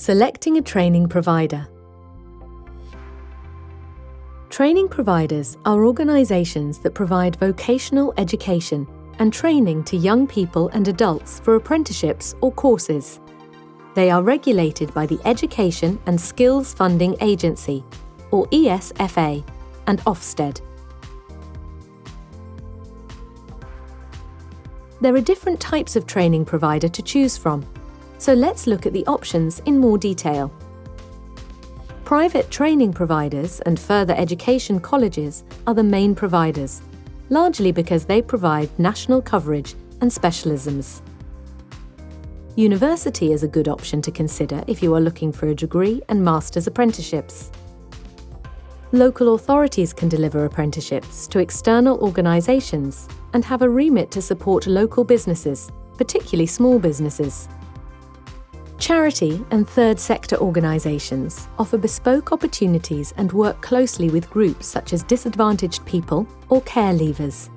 Selecting a training provider. Training providers are organisations that provide vocational education and training to young people and adults for apprenticeships or courses. They are regulated by the Education and Skills Funding Agency, or ESFA, and Ofsted. There are different types of training provider to choose from, so let's look at the options in more detail. Private training providers and further education colleges are the main providers, largely because they provide national coverage and specialisms. University is a good option to consider if you are looking for a degree and master's apprenticeships. Local authorities can deliver apprenticeships to external organisations and have a remit to support local businesses, particularly small businesses. Charity and third sector organisations offer bespoke opportunities and work closely with groups such as disadvantaged people or care leavers.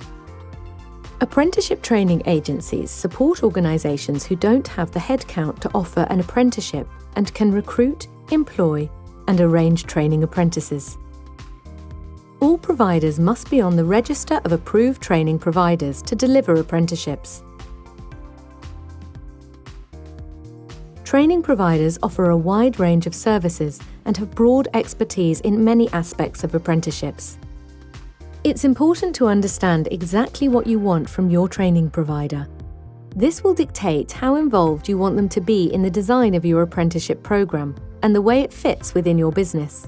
Apprenticeship training agencies support organisations who don't have the headcount to offer an apprenticeship and can recruit, employ, and arrange training apprentices. All providers must be on the register of approved training providers to deliver apprenticeships. Training providers offer a wide range of services and have broad expertise in many aspects of apprenticeships. It's important to understand exactly what you want from your training provider. This will dictate how involved you want them to be in the design of your apprenticeship program and the way it fits within your business.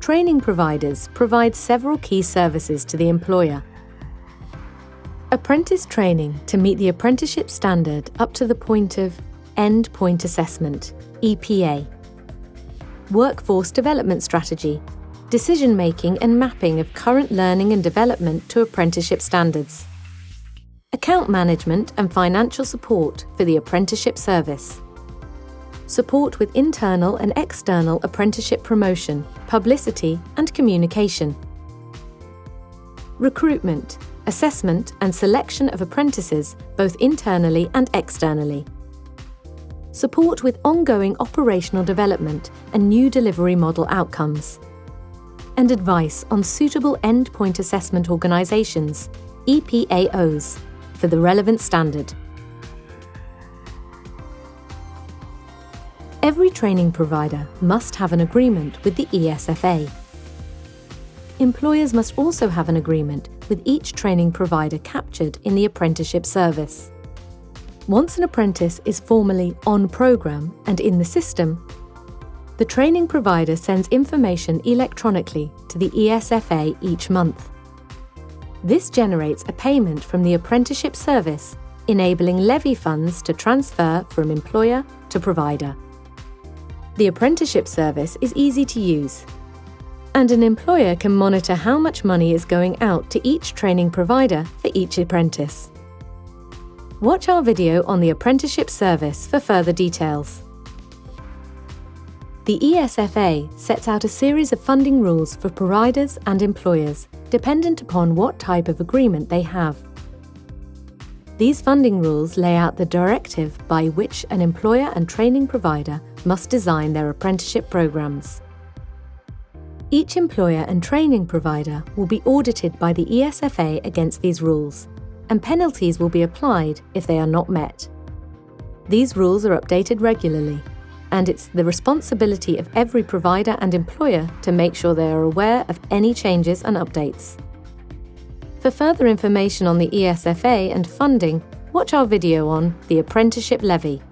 Training providers provide several key services to the employer. Apprentice training to meet the apprenticeship standard up to the point of End Point Assessment, EPA. Workforce development strategy, decision-making and mapping of current learning and development to apprenticeship standards. Account management and financial support for the apprenticeship service. Support with internal and external apprenticeship promotion, publicity and communication. Recruitment, assessment and selection of apprentices both internally and externally. Support with ongoing operational development and new delivery model outcomes. And advice on suitable endpoint assessment organisations, EPAOs, for the relevant standard. Every training provider must have an agreement with the ESFA. Employers must also have an agreement with each training provider captured in the apprenticeship service. Once an apprentice is formally on programme and in the system, the training provider sends information electronically to the ESFA each month. This generates a payment from the apprenticeship service, enabling levy funds to transfer from employer to provider. The apprenticeship service is easy to use, and an employer can monitor how much money is going out to each training provider for each apprentice. Watch our video on the apprenticeship service for further details. The ESFA sets out a series of funding rules for providers and employers, dependent upon what type of agreement they have. These funding rules lay out the directive by which an employer and training provider must design their apprenticeship programs. Each employer and training provider will be audited by the ESFA against these rules, and penalties will be applied if they are not met. These rules are updated regularly, and it's the responsibility of every provider and employer to make sure they are aware of any changes and updates. For further information on the ESFA and funding, watch our video on the Apprenticeship Levy.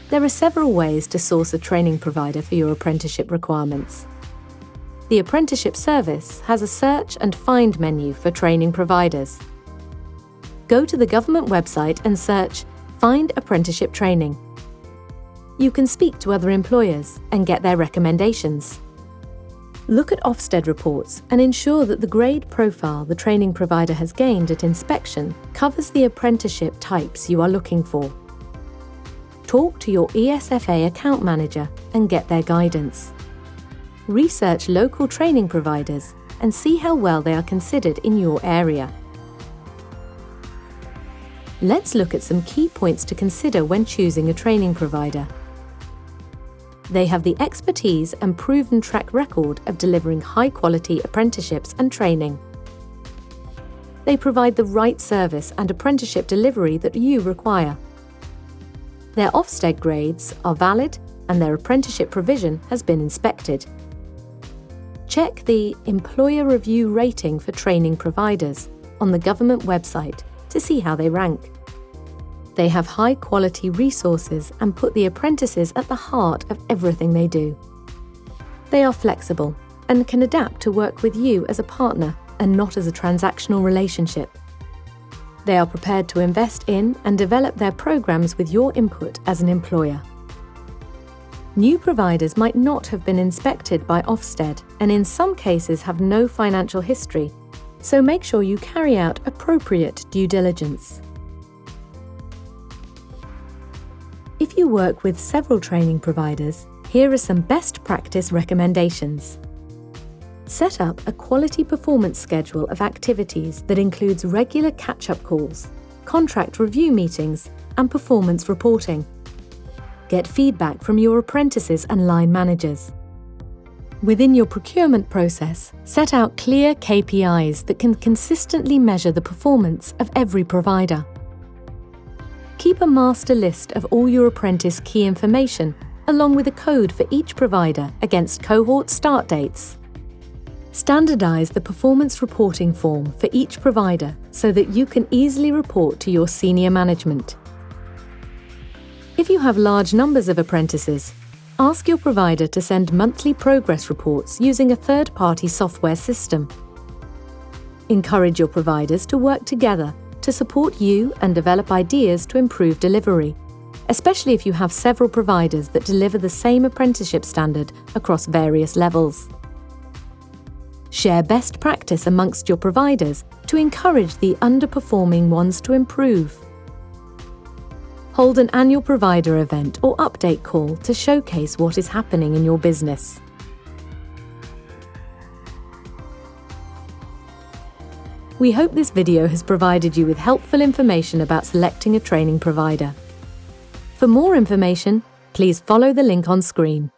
There are several ways to source a training provider for your apprenticeship requirements. The apprenticeship service has a search and find menu for training providers. Go to the government website and search Find Apprenticeship Training. You can speak to other employers and get their recommendations. Look at Ofsted reports and ensure that the grade profile the training provider has gained at inspection covers the apprenticeship types you are looking for. Talk to your ESFA account manager and get their guidance. Research local training providers and see how well they are considered in your area. Let's look at some key points to consider when choosing a training provider. They have the expertise and proven track record of delivering high-quality apprenticeships and training. They provide the right service and apprenticeship delivery that you require. Their Ofsted grades are valid and their apprenticeship provision has been inspected. Check the Employer Review rating for training providers on the government website to see how they rank. They have high-quality resources and put the apprentices at the heart of everything they do. They are flexible and can adapt to work with you as a partner and not as a transactional relationship. They are prepared to invest in and develop their programs with your input as an employer. New providers might not have been inspected by Ofsted and in some cases have no financial history, so make sure you carry out appropriate due diligence. If you work with several training providers, here are some best practice recommendations. Set up a quality performance schedule of activities that includes regular catch-up calls, contract review meetings, and performance reporting. Get feedback from your apprentices and line managers. Within your procurement process, set out clear KPIs that can consistently measure the performance of every provider. Keep a master list of all your apprentice key information, along with a code for each provider against cohort start dates. Standardize the performance reporting form for each provider so that you can easily report to your senior management. If you have large numbers of apprentices, ask your provider to send monthly progress reports using a third-party software system. Encourage your providers to work together to support you and develop ideas to improve delivery, especially if you have several providers that deliver the same apprenticeship standard across various levels. Share best practice amongst your providers to encourage the underperforming ones to improve. Hold an annual provider event or update call to showcase what is happening in your business. We hope this video has provided you with helpful information about selecting a training provider. For more information, please follow the link on screen.